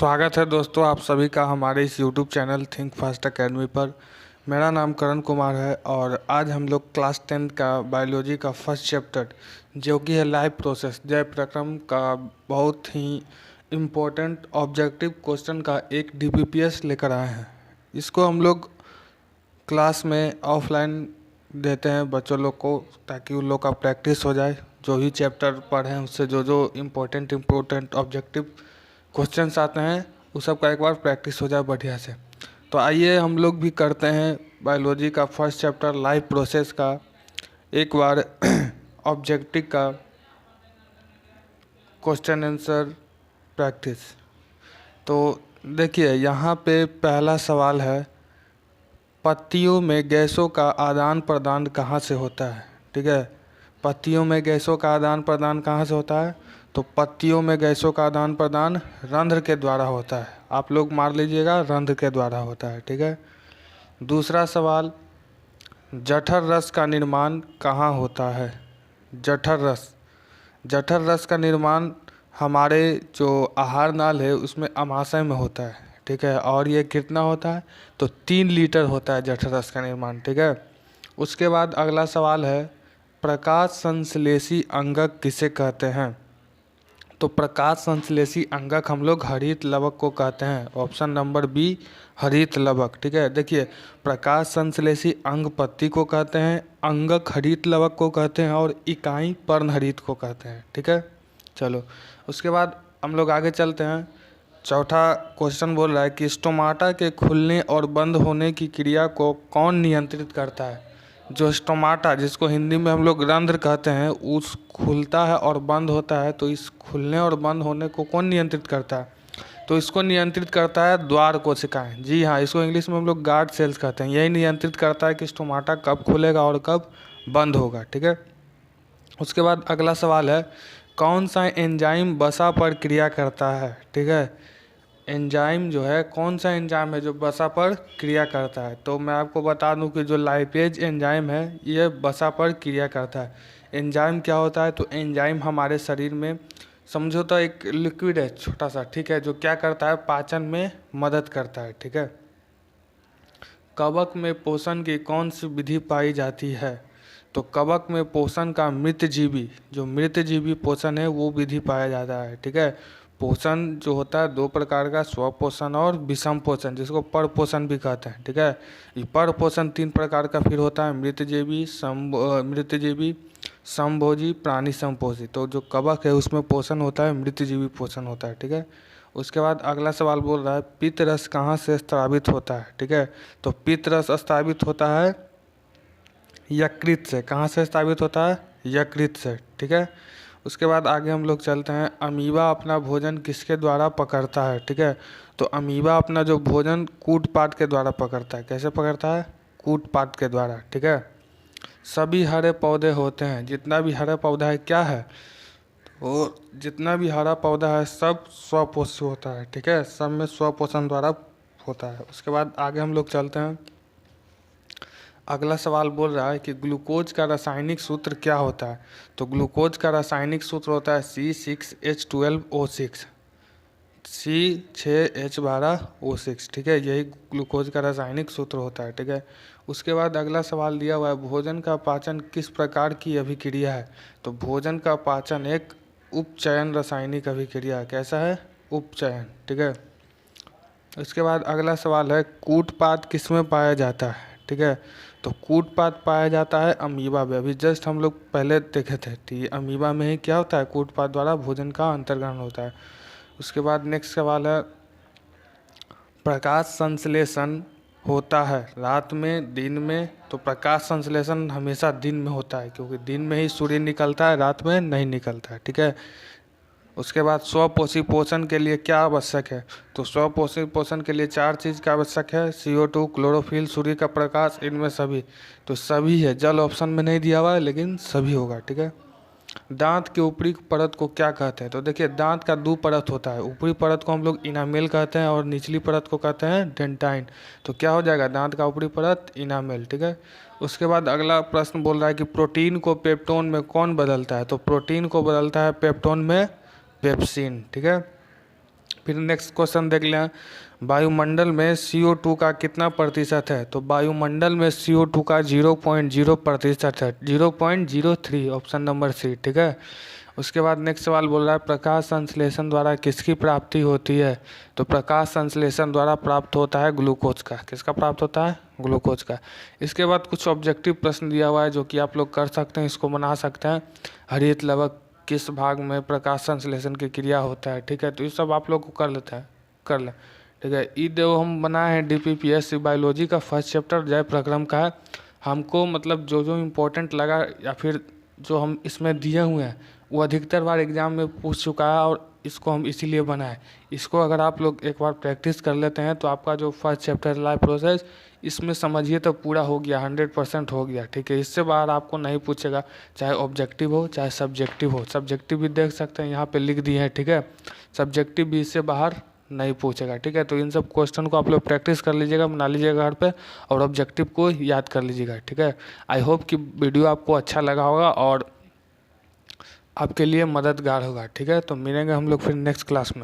स्वागत है दोस्तों आप सभी का हमारे इस YouTube channel think fast academy पर। मेरा नाम करण कुमार है और आज हम लोग क्लास 10 का बायोलॉजी का फर्स्ट चैप्टर जो कि है लाइफ प्रोसेस जय प्रक्रम का बहुत ही इम्पोर्टेंट ऑब्जेक्टिव क्वेश्चन का एक DPPS लेकर आए हैं। इसको हम लोग क्लास में ऑफलाइन देते हैं बच्चों लोग को ताकि उन लोग का प्रैक्टिस हो जाए। जो भी चैप्टर पढ़ें उससे जो इम्पोर्टेंट ऑब्जेक्टिव क्वेश्चंस आते हैं उस सब का एक बार प्रैक्टिस हो जाए बढ़िया से। तो आइए हम लोग भी करते हैं बायोलॉजी का फर्स्ट चैप्टर लाइफ प्रोसेस का एक बार ऑब्जेक्टिव का क्वेश्चन आंसर प्रैक्टिस। तो देखिए यहाँ पे पहला सवाल है, पत्तियों में गैसों का आदान प्रदान कहाँ से होता है। ठीक है, पत्तियों में गैसों का आदान प्रदान कहाँ से होता है? तो पत्तियों में गैसों का आदान प्रदान रंध्र के द्वारा होता है। आप लोग मार लीजिएगा, रंध्र के द्वारा होता है। ठीक है। दूसरा सवाल, जठर रस का निर्माण कहाँ होता है? जठर रस का निर्माण हमारे जो आहार नाल है उसमें अमाशय में होता है। ठीक है, और ये कितना होता है? तो 3 लीटर होता है जठर रस का निर्माण। ठीक है। उसके बाद अगला सवाल है, प्रकाश संश्लेषी अंगक किसे कहते हैं? तो प्रकाश संश्लेषी अंगक हम लोग हरित लवक को कहते हैं। ऑप्शन नंबर बी हरित लवक। ठीक है, देखिए प्रकाश संश्लेषी अंग पत्ती को कहते हैं, अंगक हरित लवक को कहते हैं और इकाई पर्णहरित को कहते हैं। ठीक है, चलो उसके बाद हम लोग आगे चलते हैं। चौथा क्वेश्चन बोल रहा है कि स्टोमाटा के खुलने और बंद होने की क्रिया को कौन नियंत्रित करता है? जो स्टोमाटा जिसको हिंदी में हम लोग रंध्र कहते हैं उस खुलता है और बंद होता है, तो इस खुलने और बंद होने को कौन नियंत्रित करता है? तो इसको नियंत्रित करता है द्वार कोशिकाएं। जी हाँ, इसको इंग्लिश में हम लोग गार्ड सेल्स कहते हैं। यही नियंत्रित करता है कि स्टोमाटा कब खुलेगा और कब बंद होगा। ठीक है। उसके बाद अगला सवाल है, कौन सा एंजाइम वसा पर क्रिया करता है? ठीक है, एंजाइम जो है कौन सा एंजाइम है जो वसा पर क्रिया करता है? तो मैं आपको बता दूं कि जो लाइपेज एंजाइम है ये वसा पर क्रिया करता है। एंजाइम क्या होता है? तो एंजाइम हमारे शरीर में समझो तो एक लिक्विड है छोटा सा। ठीक है, जो क्या करता है? पाचन में मदद करता है। ठीक है। कवक में पोषण की कौन सी विधि पाई जाती है? तो कवक में पोषण का मृतजीवी पोषण है वो विधि पाया जाता है। ठीक है, पोषण जो होता है 2 प्रकार का, स्वपोषण और विषम पोषण, जिसको पर पोषण भी कहते हैं। ठीक है, ये पर पोषण 3 प्रकार का फिर होता है, मृतजीवी, समभोजी, प्राणी समपोषी। तो जो कवक है उसमें पोषण होता है मृतजीवी पोषण होता है। ठीक है। उसके बाद अगला सवाल बोल रहा है, पित्त रस कहाँ से स्रावित होता है? ठीक है, तो पित्त रस स्रावित होता है यकृत से। कहाँ से स्रावित होता है? यकृत से। ठीक है। उसके बाद आगे हम लोग चलते हैं, अमीबा अपना भोजन किसके द्वारा पकड़ता है? ठीक है, तो अमीबा अपना जो भोजन कूटपाट के द्वारा पकड़ता है। कैसे पकड़ता है? कूटपाट के द्वारा। ठीक है। सभी हरे पौधे होते हैं, जितना भी हरा पौधा है क्या है? तो जितना भी हरा पौधा है सब स्वपोषी होता है। ठीक है, सब में स्वपोषण द्वारा होता है। उसके बाद आगे हम लोग चलते हैं। अगला सवाल बोल रहा है कि ग्लूकोज का रासायनिक सूत्र क्या होता है? तो ग्लूकोज का रासायनिक सूत्र होता है C6H12O6, C6H12O6। ठीक है, यही ग्लूकोज का रासायनिक सूत्र होता है। ठीक है। उसके बाद अगला सवाल दिया हुआ है, भोजन का पाचन किस प्रकार की अभिक्रिया है? तो भोजन का पाचन एक उपचयन रासायनिक अभिक्रिया है। कैसा है? उपचयन। ठीक है। उसके बाद अगला सवाल है, कूटपाट किस में पाया जाता है? ठीक है, तो कूटपाट पाया जाता है अमीबा में। अभी जस्ट हम लोग पहले देखे थे, तो ये अमीबा में ही क्या होता है? कूटपाट द्वारा भोजन का अंतर्ग्रहण होता है। उसके बाद नेक्स्ट सवाल है, प्रकाश संश्लेषण होता है रात में दिन में? तो प्रकाश संश्लेषण हमेशा दिन में होता है, क्योंकि दिन में ही सूर्य निकलता है, रात में नहीं निकलता है। ठीक है। उसके बाद स्वपोषी पोषण के लिए क्या आवश्यक है? तो स्वपोषी पोषण के लिए 4 चीज़ का आवश्यक है, CO2, क्लोरोफिल, सूर्य का प्रकाश, इनमें सभी। तो सभी है, जल ऑप्शन में नहीं दिया हुआ है लेकिन सभी होगा। ठीक है। दांत के ऊपरी परत को क्या कहते हैं? तो देखिए दांत का 2 परत होता है, ऊपरी परत को हम लोग इनामेल कहते हैं और निचली परत को कहते हैं डेंटाइन। तो क्या हो जाएगा? दांत का ऊपरी परत इनामेल। ठीक है। उसके बाद अगला प्रश्न बोल रहा है कि प्रोटीन को पेप्टोन में कौन बदलता है? तो प्रोटीन को बदलता है पेप्टोन में पेप्सिन। ठीक है। फिर नेक्स्ट क्वेश्चन देख लें, वायुमंडल में CO2 का कितना प्रतिशत है? तो वायुमंडल में CO2 का 0.0% है, 0.03, ऑप्शन नंबर सी, ठीक है। उसके बाद नेक्स्ट सवाल बोल रहा है, प्रकाश संश्लेषण द्वारा किसकी प्राप्ति होती है? तो प्रकाश संश्लेषण द्वारा प्राप्त होता है ग्लूकोज का। किसका प्राप्त होता है? ग्लूकोज का। इसके बाद कुछ ऑब्जेक्टिव प्रश्न दिया हुआ है जो कि आप लोग कर सकते हैं, इसको बना सकते हैं। हरित लवक किस भाग में प्रकाश संश्लेषण की क्रिया होता है, ठीक है। तो ये सब आप लोग को कर लेते हैं, कर लें, ठीक है। ई जो हम बनाए हैं DPPSC बायोलॉजी का फर्स्ट चैप्टर जय प्रक्रम का है। हमको मतलब जो जो इम्पोर्टेंट लगा या फिर जो हम इसमें दिए हुए हैं वो अधिकतर बार एग्ज़ाम में पूछ चुका है और इसको हम इसीलिए बनाए। इसको अगर आप लोग एक बार प्रैक्टिस कर लेते हैं तो आपका जो फर्स्ट चैप्टर लाइफ प्रोसेस इसमें समझिए तो पूरा हो गया, 100% हो गया, ठीक है। इससे बाहर आपको नहीं पूछेगा, चाहे ऑब्जेक्टिव हो चाहे सब्जेक्टिव हो। सब्जेक्टिव भी देख सकते हैं, यहाँ पे लिख दिए हैं, ठीक है। सब्जेक्टिव भी इससे बाहर नहीं पूछेगा, ठीक है। तो इन सब क्वेश्चन को आप लोग प्रैक्टिस कर लीजिएगा, बना लीजिएगा घर पे, और ऑब्जेक्टिव को याद कर लीजिएगा, ठीक है। आई होप कि वीडियो आपको अच्छा लगा होगा और आपके लिए मददगार होगा, ठीक है। तो मिलेंगे हम लोग फिर नेक्स्ट क्लास में।